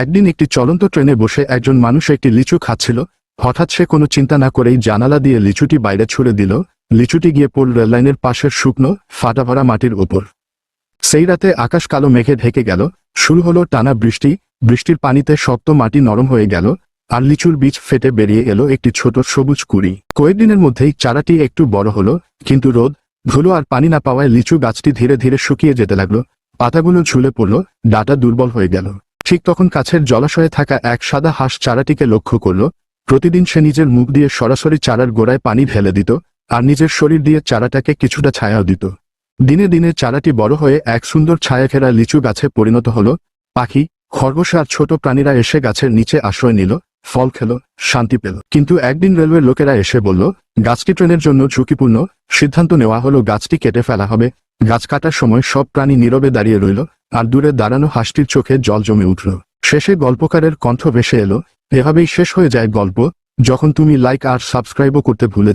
একদিন একটি চলন্ত ট্রেনে বসে একজন মানুষ একটি লিচু খাচ্ছিল। হঠাৎ সে কোনো চিন্তা না করেই জানালা দিয়ে লিচুটি বাইরে ছুড়ে দিল। লিচুটি গিয়ে পড়ল রেললাইনের পাশের শুকনো ফাটাভরা মাটির উপর। সেই রাতে আকাশ কালো মেঘে ঢেকে গেল। শুরু হলো টানা বৃষ্টি। বৃষ্টির পানিতে শক্ত মাটি নরম হয়ে গেল, আর লিচুর বীজ ফেটে বেরিয়ে এলো একটি ছোট সবুজ কুঁড়ি। কয়েকদিনের মধ্যেই চারাটি একটু বড় হলো, কিন্তু রোদ, ধুলো আর পানি না পাওয়ায় লিচু গাছটি ধীরে ধীরে শুকিয়ে যেতে লাগলো। পাতাগুলো ঝুলে পড়ল, ডাঁটা দুর্বল হয়ে গেল। ঠিক তখন কাছের জলাশয়ে থাকা এক সাদা হাঁস চারাটিকে লক্ষ্য করল। প্রতিদিন সে নিজের মুখ দিয়ে সরাসরি চারার গোড়ায় পানি ঢেলে দিত, আর নিজের শরীর দিয়ে চারাটাকে কিছুটা ছায়াও দিত। দিনে দিনে চারাটি বড় হয়ে এক সুন্দর ছায়াঘেরা লিচু গাছে পরিণত হলো। পাখি, খরগোশ আর ছোট প্রাণীরা এসে গাছের নিচে আশ্রয় নিল, ফল খেল, শান্তি পেল। কিন্তু একদিন রেলওয়ের লোকেরা এসে বলল, গাছটি ট্রেনের জন্য ঝুঁকিপূর্ণ। সিদ্ধান্ত নেওয়া হলো গাছটি কেটে ফেলা হবে। গাছ কাটার সময় সব প্রাণী নীরবে দাঁড়িয়ে রইল, আর দূরে দাঁড়ানো হাঁসটির চোখে জল জমে উঠল। শেষে গল্পকারের কণ্ঠ ভেসে এলো, এভাবেই শেষ হয়ে যায় গল্প, যখন তুমি লাইক আর সাবস্ক্রাইবও করতে ভুলে